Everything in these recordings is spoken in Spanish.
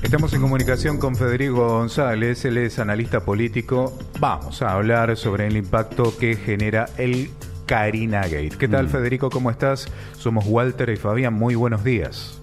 Estamos en comunicación con Federico González, él es analista político. Vamos a hablar sobre el impacto que genera el Carina Gate. ¿Qué tal, Federico? ¿Cómo estás? Somos Walter y Fabián. Muy buenos días.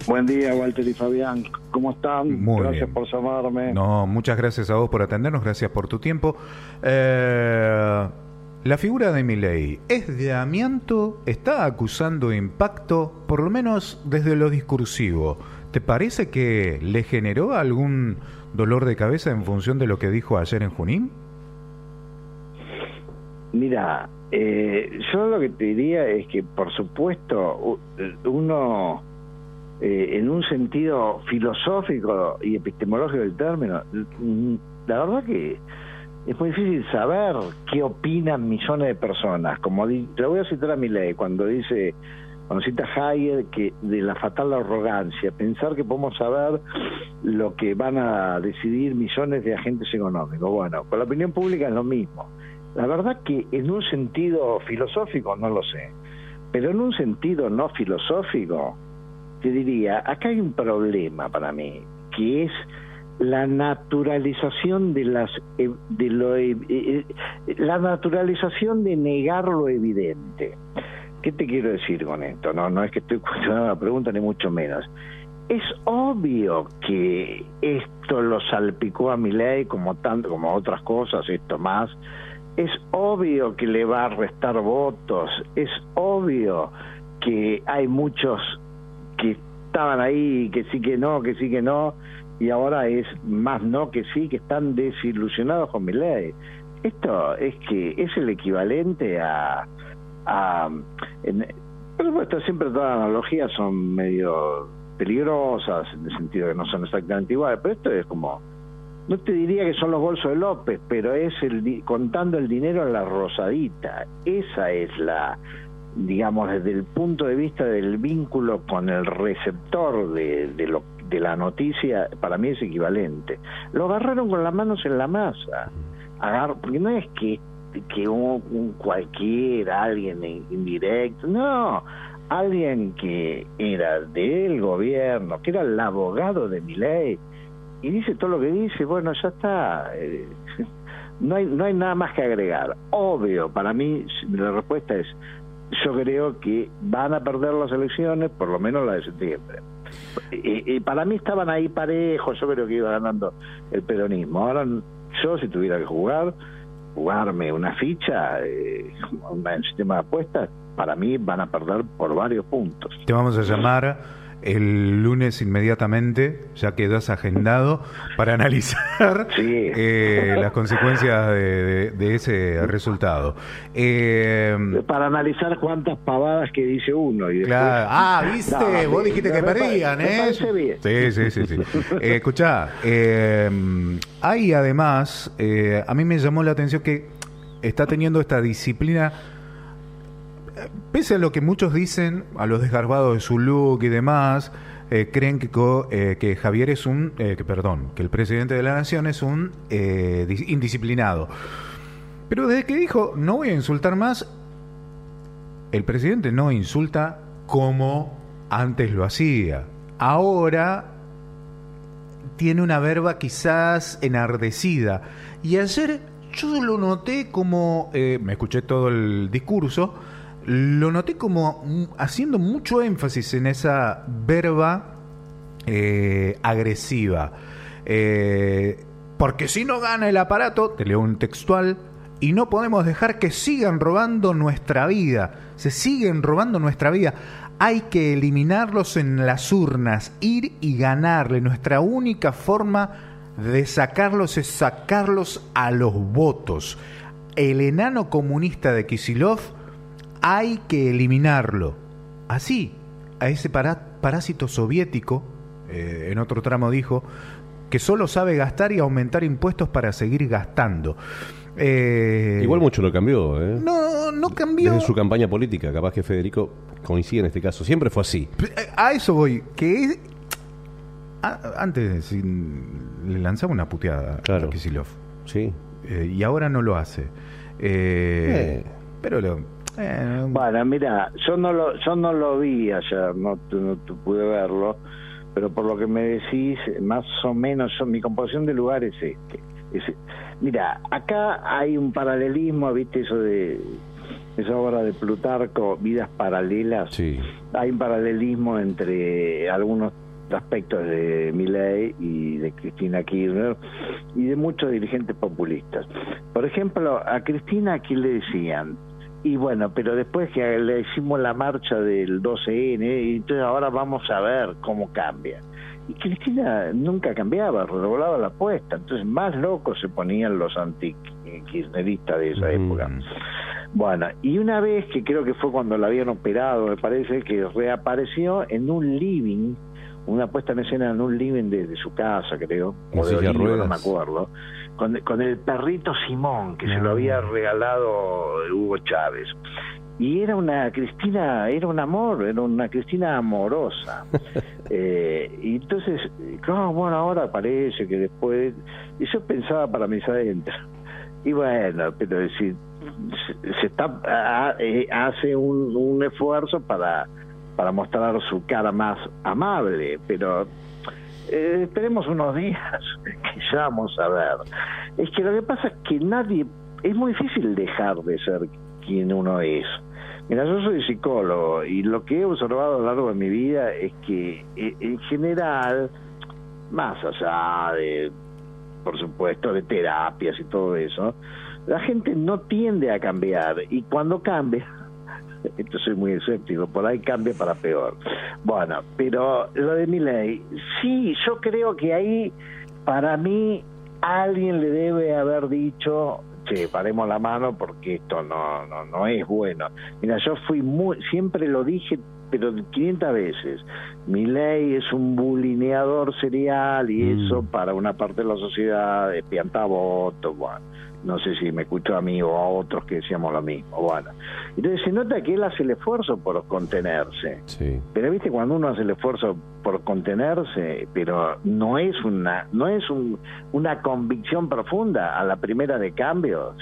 Buen día, Walter y Fabián. ¿Cómo están? Muy gracias bien. por llamarme. No, muchas gracias a vos por atendernos, gracias por tu tiempo. La figura de Milei, ¿es de amianto? ¿Está acusando impacto? Por lo menos desde lo discursivo. ¿Te parece que le generó algún dolor de cabeza en función de lo que dijo ayer en Junín? Mira, yo lo que te diría es que, por supuesto, uno, en un sentido filosófico y epistemológico del término, la verdad que es muy difícil saber qué opinan millones de personas. Como te voy a citar a Milei cuando cita Hayek, que de la fatal arrogancia, pensar que podemos saber lo que van a decidir millones de agentes económicos. Bueno, con la opinión pública es lo mismo. La verdad que en un sentido filosófico no lo sé, pero en un sentido no filosófico te diría, acá hay un problema para mí, que es la naturalización la naturalización de negar lo evidente. ¿Qué te quiero decir con esto? No es que estoy cuestionando la pregunta, ni mucho menos. Es obvio que esto lo salpicó a Milei como otras cosas, esto más. Es obvio que le va a restar votos. Es obvio que hay muchos que estaban ahí, que sí que no, y ahora es más no que sí, que están desilusionados con Milei. Esto es el equivalente por supuesto, siempre todas las analogías son medio peligrosas, en el sentido de que no son exactamente iguales, pero esto es como, no te diría que son los bolsos de López, pero es contando el dinero en la rosadita. Esa es digamos, desde el punto de vista del vínculo con el receptor de la noticia, para mí es equivalente. Lo agarraron con las manos en la masa, porque no es que un cualquiera, alguien indirecto, no, alguien que era del gobierno, que era el abogado de Milei, y dice todo lo que dice. Bueno, ya está, no hay nada más que agregar. Obvio, para mí la respuesta es, yo creo que van a perder las elecciones, por lo menos la de septiembre. Para mí estaban ahí parejos, yo creo que iba ganando el peronismo. Ahora, yo si tuviera que jugarme una ficha, un sistema de apuestas, para mí van a perder por varios puntos. Te vamos a llamar el lunes inmediatamente, ya quedas agendado, para analizar las consecuencias de ese resultado. Para analizar cuántas pavadas que dice uno. Y después, claro. ¿Viste? No, vos dijiste que perdían, me parece bien. Sí. Escuchá, hay además, a mí me llamó la atención que está teniendo esta disciplina. Pese a lo que muchos dicen, a los desgarbados de su look y demás, creen que Javier es que el presidente de la nación es un indisciplinado. Pero desde que dijo, no voy a insultar más, el presidente no insulta como antes lo hacía. Ahora tiene una verba quizás enardecida. Y ayer yo lo noté como, me escuché todo el discurso, lo noté como haciendo mucho énfasis en esa verba agresiva. Porque si no gana el aparato, te leo un textual, y no podemos dejar que sigan robando nuestra vida. Se siguen robando nuestra vida. Hay que eliminarlos en las urnas, ir y ganarle. Nuestra única forma de sacarlos es sacarlos a los votos. El enano comunista de Kicillof hay que eliminarlo. Así, a ese parásito soviético, en otro tramo dijo, que solo sabe gastar y aumentar impuestos para seguir gastando. Igual mucho lo cambió, ¿eh? No cambió. Desde su campaña política, capaz que Federico coincide en este caso. Siempre fue así. A eso voy, que antes le lanzaba una puteada a Kicillof. Sí. Y ahora no lo hace. Pero bueno, mira, yo no lo vi ayer, no pude verlo, pero por lo que me decís, más o menos, mi composición de lugar es mira, acá hay un paralelismo, ¿viste? Eso de esa obra de Plutarco, Vidas Paralelas. Sí. Hay un paralelismo entre algunos aspectos de Milei y de Cristina Kirchner y de muchos dirigentes populistas. Por ejemplo, a Cristina aquí le decían, y bueno, pero después que le hicimos la marcha del 12N, y entonces ahora vamos a ver cómo cambia. Y Cristina nunca cambiaba, redoblaba la apuesta, entonces más locos se ponían los anti-kirchneristas de esa época. Bueno, y una vez que creo que fue cuando la habían operado, me parece que reapareció en un living, una puesta en escena en un living de su casa, creo, o de Olivo, no me acuerdo, con el perrito Simón, que se lo había regalado Hugo Chávez. Y era una Cristina, era un amor, era una Cristina amorosa. Y entonces, bueno, ahora parece que después... Y yo pensaba para mis adentros. Y bueno, pero decir, hace un esfuerzo para mostrar su cara más amable, pero esperemos unos días que ya vamos a ver. Es que lo que pasa es que es muy difícil dejar de ser quien uno es. Mira, yo soy psicólogo y lo que he observado a lo largo de mi vida es que en general, más allá de, por supuesto, de terapias y todo eso, la gente no tiende a cambiar, y cuando cambia, esto soy muy escéptico, por ahí cambia para peor. Bueno, pero lo de Milei, sí, yo creo que ahí, para mí, alguien le debe haber dicho, che, paremos la mano porque esto no es bueno. Mira, yo siempre lo dije, pero 500 veces, Milei es un bulineador serial y eso para una parte de la sociedad pianta votos, bueno. No sé si me escuchó a mí o a otros que decíamos lo mismo. Bueno, entonces se nota que él hace el esfuerzo por contenerse. Sí. Pero viste, cuando uno hace el esfuerzo por contenerse, pero no es una convicción profunda a la primera de cambio.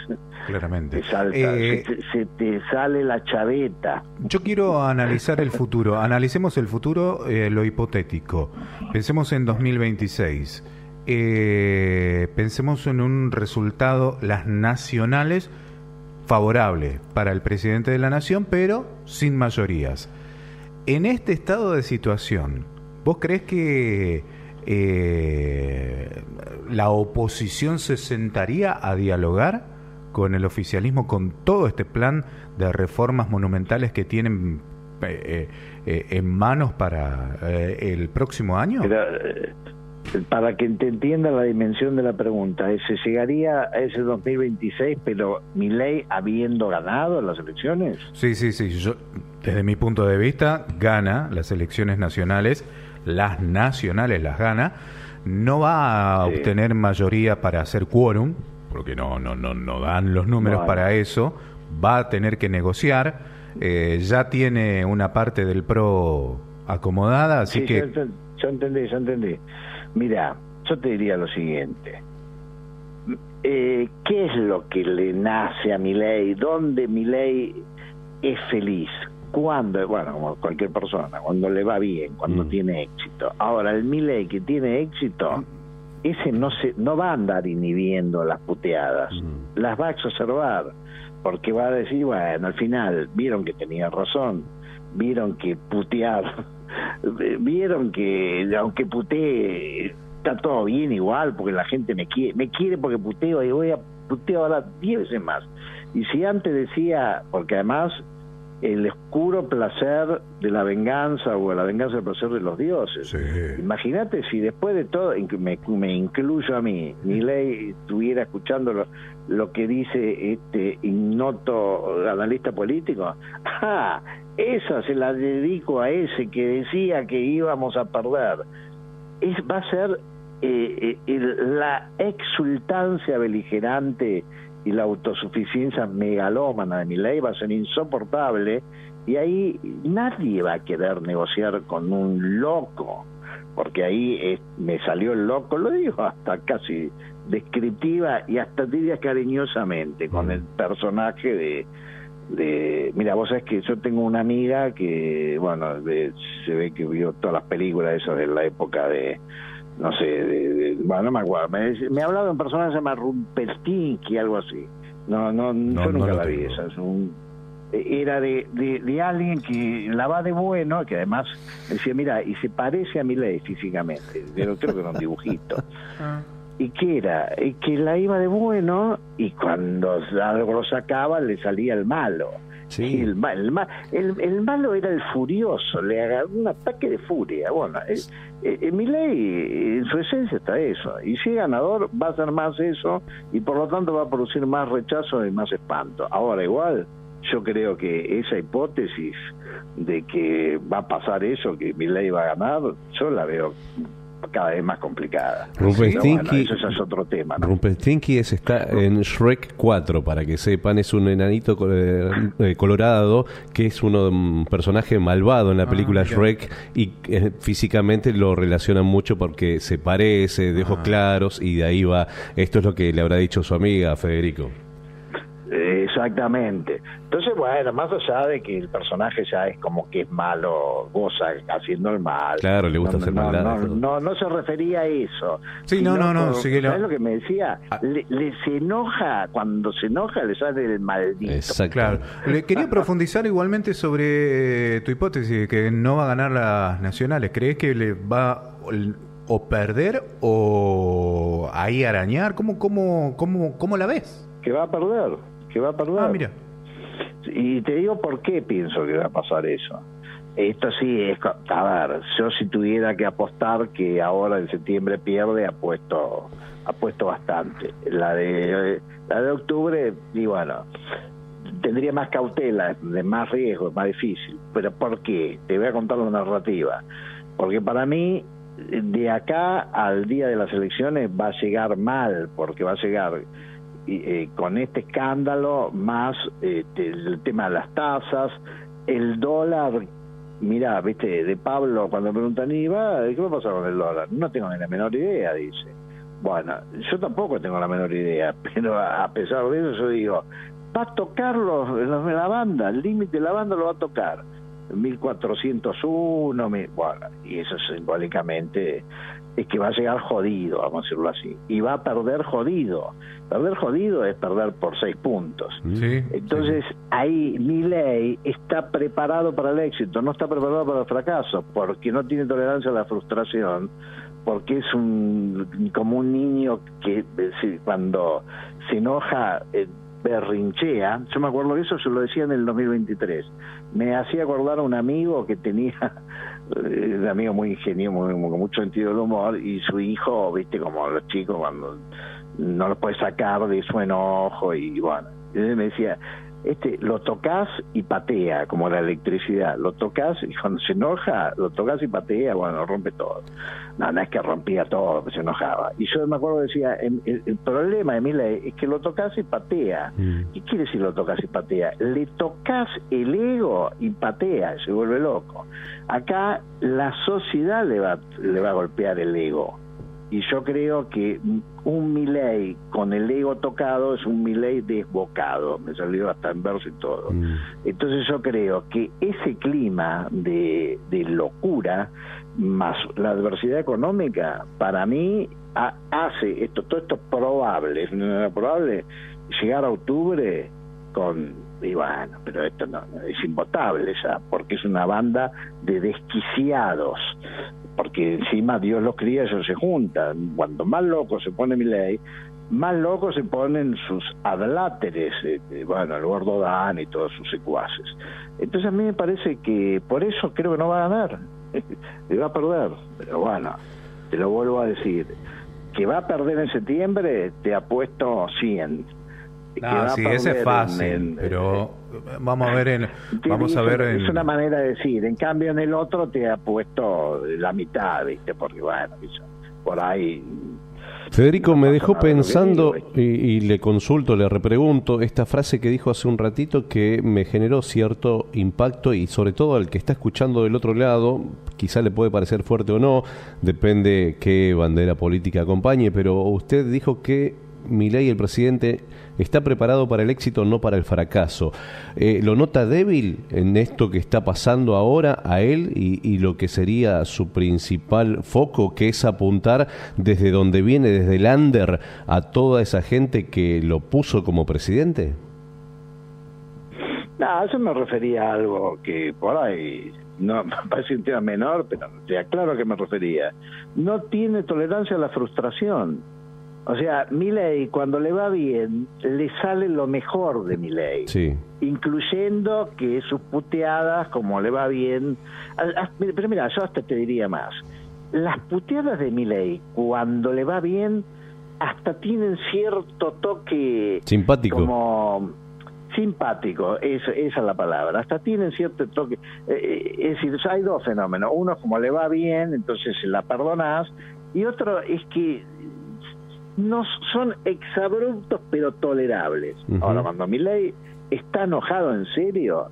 Claramente. Se te sale la chaveta. Yo quiero analizar el futuro. Analicemos el futuro, lo hipotético. Pensemos en 2026. Pensemos en un resultado, las nacionales, favorable para el presidente de la nación, pero sin mayorías. En este estado de situación, ¿vos creés que la oposición se sentaría a dialogar con el oficialismo, con todo este plan de reformas monumentales que tienen en manos para el próximo año? Para que te entienda la dimensión de la pregunta, ¿se llegaría a ese 2026, pero Milei habiendo ganado las elecciones? Sí. Yo, desde mi punto de vista, gana las elecciones nacionales, las gana, no va a obtener mayoría para hacer quórum, porque no dan los números para eso, va a tener que negociar, ya tiene una parte del PRO acomodada, así que... Yo entendí. Mira, yo te diría lo siguiente. ¿Qué es lo que le nace a Milei? ¿Dónde Milei es feliz? ¿Cuándo? Bueno, como cualquier persona, cuando le va bien, cuando tiene éxito. Ahora, el Milei que tiene éxito, ese no va a andar inhibiendo las puteadas, las va a exacerbar, porque va a decir, bueno, al final, vieron que tenía razón, vieron que putear... Vieron que aunque putee está todo bien igual, porque la gente me quiere porque puteo, y voy a puteo ahora 10 veces más. Y si antes decía, porque además el oscuro placer de la venganza, o la venganza del placer de los dioses. Sí. Imagínate si después de todo, me incluyo a mí, Milei estuviera escuchando lo que dice este ignoto analista político. Esa se la dedico a ese que decía que íbamos a perder. Va a ser la exultancia beligerante y la autosuficiencia megalómana de Milei va a ser insoportable, y ahí nadie va a querer negociar con un loco, porque ahí me salió el loco, lo digo hasta casi descriptiva y hasta diría cariñosamente, con el personaje Mira, vos sabés que yo tengo una amiga que, bueno, se ve que vio todas las películas esas de la época de, no sé, bueno, no me acuerdo, me ha hablado de un personaje que se llama Rumpelstiltskin, algo así. No, yo nunca la vi, esa es era de alguien que la va de bueno, que además decía, mira, y se parece a Milei físicamente, pero creo que era un dibujito. ¿Y qué era? Que la iba de bueno y cuando algo lo sacaba le salía el malo. Sí. El malo era el furioso, le agarró un ataque de furia. Bueno, Milei en su esencia está eso. Y si es ganador va a ser más eso y por lo tanto va a producir más rechazo y más espanto. Ahora igual, yo creo que esa hipótesis de que va a pasar eso, que Milei va a ganar, yo la veo cada vez más complicada. Rumpelstiltskin, eso ya es otro tema, ¿no? Rumpelstiltskin está en Shrek 4, para que sepan, es un enanito colorado que es un personaje malvado en la película Shrek y físicamente lo relacionan mucho porque se parece, de ojos claros, y de ahí va. Esto es lo que le habrá dicho su amiga Federico. Exactamente. Entonces, bueno, más allá de que el personaje ya es como que es malo, goza haciendo el mal. Claro, le gusta hacer maldad. No se refería a eso. Sí, no. ¿Sabes lo que me decía? Se enoja, cuando se enoja le sale el maldito. Exacto. Claro. Le quería profundizar igualmente sobre tu hipótesis de que no va a ganar las nacionales. ¿Crees que le va o perder o ahí arañar? ¿Cómo la ves? Que va a perder. Ah, mira. Y te digo por qué pienso que va a pasar eso. Esto sí es, a ver, yo si tuviera que apostar que ahora en septiembre pierde, apuesto bastante. La de octubre, y bueno, tendría más cautela, de más riesgo, más difícil. Pero ¿por qué? Te voy a contar la narrativa. Porque para mí, de acá al día de las elecciones va a llegar mal, porque va a llegar con este escándalo, más el tema de las tasas, el dólar. Mirá, viste, de Pablo cuando me preguntan, ¿qué va a pasar con el dólar? No tengo ni la menor idea, dice. Bueno, yo tampoco tengo la menor idea, pero a pesar de eso yo digo, va a tocar la banda, el límite de la banda lo va a tocar, 1401, bueno, y eso simbólicamente es que va a llegar jodido, vamos a decirlo así, y va a perder jodido. Perder jodido es perder por 6 puntos. Sí, entonces, ahí Milei está preparado para el éxito, no está preparado para el fracaso, porque no tiene tolerancia a la frustración, porque es como un niño que cuando se enoja berrinchea. Yo me acuerdo de eso, se lo decía en el 2023. Me hacía acordar a un amigo que tenía, un amigo muy ingenioso, con mucho sentido del humor, y su hijo, viste, como los chicos cuando no lo puede sacar de su enojo, y bueno, y él me decía, lo tocas y patea, como la electricidad, lo tocas y cuando se enoja, lo tocas y patea, bueno, rompe todo. No es que rompía todo, se enojaba. Y yo me acuerdo, decía, el problema de Milei es que lo tocas y patea. ¿Qué quiere decir lo tocas y patea? Le tocas el ego y patea, se vuelve loco. Acá la sociedad le va a golpear el ego. Y yo creo que un Milei con el ego tocado es un Milei desbocado, me salió hasta en verso y todo. Entonces yo creo que ese clima de locura, más la adversidad económica, para mí hace todo esto probable, llegar a octubre y bueno, pero esto no es invotable ya, porque es una banda de desquiciados, porque encima Dios los cría, ellos se juntan. Cuando más loco se pone Milei, más locos se ponen sus adláteres, bueno, el gordo Dan y todos sus secuaces. Entonces a mí me parece que por eso creo que no va a ganar, le va a perder. Pero bueno, te lo vuelvo a decir, que va a perder en septiembre, te apuesto 100. Sí, ese es fácil, pero vamos a ver es una manera de decir. En cambio en el otro te ha puesto la mitad, viste, porque bueno, por ahí. Federico, me dejó pensando y le consulto, le repregunto esta frase que dijo hace un ratito que me generó cierto impacto, y sobre todo al que está escuchando del otro lado, quizá le puede parecer fuerte o no, depende qué bandera política acompañe, pero usted dijo que Milei, el presidente, está preparado para el éxito, no para el fracaso. ¿Lo nota débil en esto que está pasando ahora a él y lo que sería su principal foco, que es apuntar desde donde viene, desde el under, a toda esa gente que lo puso como presidente? No, eso me refería a algo que por ahí no me parece un tema menor, pero ya claro a qué me refería. No tiene tolerancia a la frustración. O sea, Milei cuando le va bien, le sale lo mejor de Milei, sí, incluyendo que sus puteadas, como le va bien. Pero mira, yo hasta te diría más. Las puteadas de Milei, cuando le va bien, hasta tienen cierto toque simpático. Como simpático, esa es la palabra. Hasta tienen cierto toque. Es decir, hay dos fenómenos. Uno es como le va bien, entonces la perdonás, y otro es que no son exabruptos pero tolerables. Uh-huh. Ahora, cuando Milei está enojado en serio,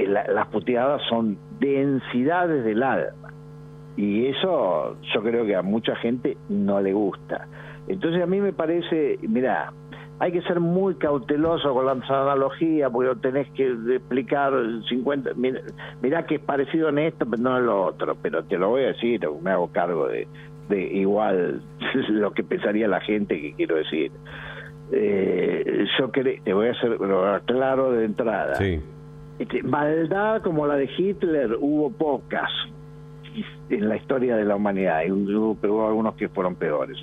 las puteadas son densidades del alma, y eso yo creo que a mucha gente no le gusta. Entonces a mí me parece, mirá, hay que ser muy cauteloso con las analogías, porque tenés que explicar 50, mirá que es parecido en esto, pero no en lo otro, pero te lo voy a decir, me hago cargo de igual lo que pensaría la gente que quiero decir. Yo te voy a hacer claro de entrada. Sí. Maldad como la de Hitler hubo pocas en la historia de la humanidad, pero hubo algunos que fueron peores.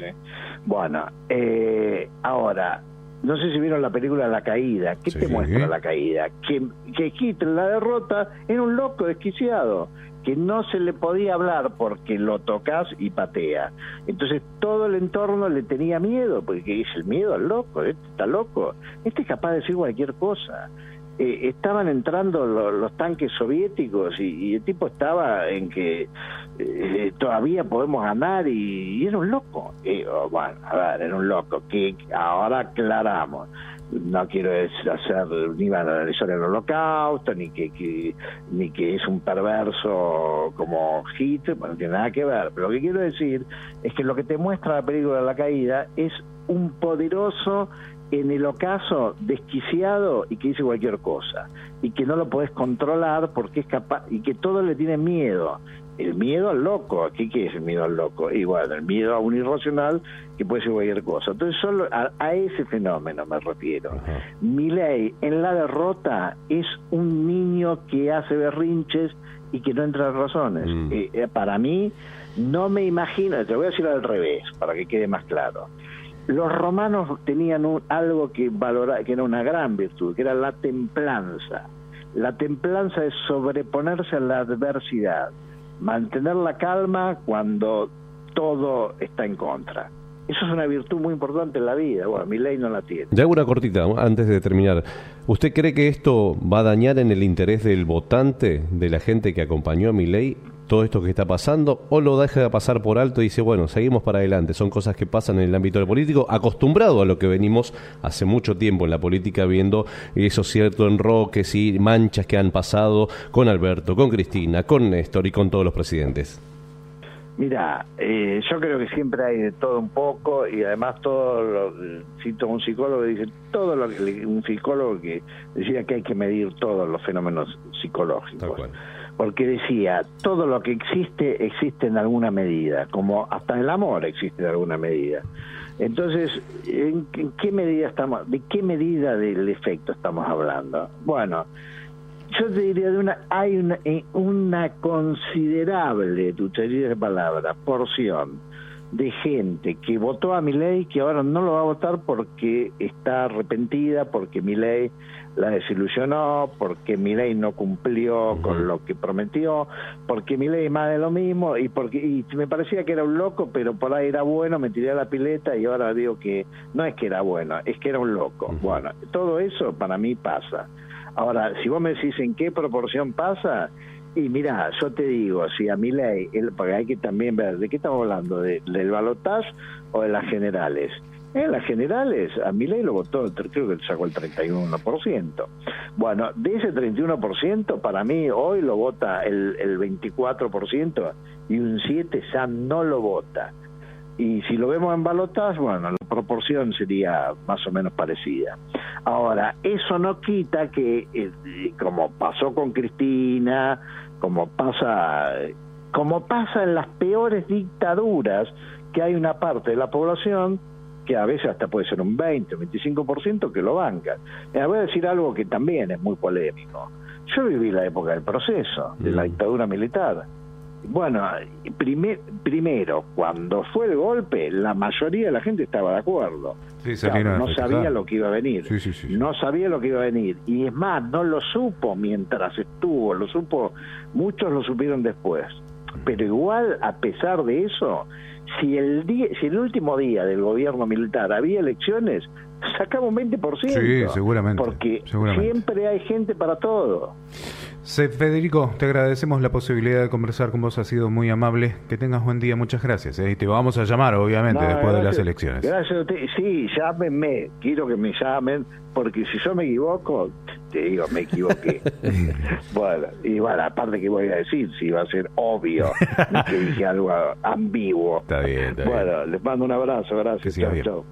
Bueno, ahora, no sé si vieron la película La Caída. ¿Qué te muestra La Caída? Que Hitler, la derrota, era un loco desquiciado, que no se le podía hablar porque lo tocas y patea. Entonces todo el entorno le tenía miedo, porque es el miedo al loco, este está loco, este es capaz de decir cualquier cosa. Estaban entrando los tanques soviéticos y el tipo estaba en que todavía podemos ganar, y era un loco. Bueno, a ver, era un loco, que ahora aclaramos. No quiero hacer ni banalizar el Holocausto, ni que es un perverso como Hitler, no tiene nada que ver. Pero lo que quiero decir es que lo que te muestra la película de La Caída es un poderoso en el ocaso desquiciado y que dice cualquier cosa, y que no lo podés controlar porque es capaz, y que todo le tiene miedo. El miedo al loco, ¿qué es el miedo al loco? Igual, el miedo a un irracional que puede ser cualquier cosa. Entonces solo a ese fenómeno me refiero. Uh-huh. Milei en la derrota es un niño que hace berrinches y que no entra en razones. Para mí, no me imagino, te voy a decir al revés, para que quede más claro. Los romanos tenían algo que era una gran virtud, que era la templanza. La templanza es sobreponerse a la adversidad, mantener la calma cuando todo está en contra. Eso es una virtud muy importante en la vida. Bueno, Milei no la tiene. Ya una cortita, antes de terminar. ¿Usted cree que esto va a dañar en el interés del votante, de la gente que acompañó a Milei, todo esto que está pasando, o lo deja pasar por alto y dice, bueno, seguimos para adelante? Son cosas que pasan en el ámbito del político, acostumbrado a lo que venimos hace mucho tiempo en la política, viendo esos ciertos enroques y manchas que han pasado con Alberto, con Cristina, con Néstor y con todos los presidentes. Mira, yo creo que siempre hay de todo un poco, y además cito un psicólogo que dice un psicólogo que decía que hay que medir todos los fenómenos psicológicos, porque decía, todo lo que existe en alguna medida, como hasta el amor existe en alguna medida. Entonces, ¿en qué medida de qué medida del efecto estamos hablando? Bueno, yo te diría hay una considerable, tú utilizarías de palabra, porción de gente que votó a Milei que ahora no lo va a votar porque está arrepentida, porque Milei la desilusionó, porque Milei no cumplió con lo que prometió, porque Milei es más de lo mismo, y me parecía que era un loco, pero por ahí era bueno, me tiré a la pileta y ahora digo que no es que era bueno, es que era un loco. Bueno, todo eso para mí pasa. Ahora, si vos me decís en qué proporción pasa, y mirá, yo te digo, si a Milei, porque hay que también ver, ¿de qué estamos hablando? ¿Del balotaje o de las generales? En las generales, a Milei lo votó, creo que sacó el 31%. Bueno, de ese 31%, para mí hoy lo vota el 24%, y un 7% ya no lo vota. Y si lo vemos en balotaje, bueno, la proporción sería más o menos parecida. Ahora, eso no quita que, como pasó con Cristina, como pasa en las peores dictaduras, que hay una parte de la población que a veces hasta puede ser un 20 o 25% que lo banca. Voy a decir algo que también es muy polémico. Yo viví la época del proceso, de la dictadura militar. Bueno, primero, cuando fue el golpe, la mayoría de la gente estaba de acuerdo. Sí, claro, no sabía lo que iba a venir. Sí. No sabía lo que iba a venir. Y es más, no lo supo mientras estuvo, muchos lo supieron después. Pero igual, a pesar de eso, si el último día del gobierno militar había elecciones, sacaba un 20%. Sí, seguramente. Porque siempre hay gente para todo. Federico, te agradecemos la posibilidad de conversar con vos, ha sido muy amable. Que tengas buen día, muchas gracias. Y te vamos a llamar, obviamente, después de las elecciones. Gracias a usted. Sí, llámenme, quiero que me llamen, porque si yo me equivoco, te digo, me equivoqué. Bueno, aparte que voy a decir, si va a ser obvio que dije algo ambiguo. Está bien. Bueno, les mando un abrazo, gracias. Que sigas bien. Chau.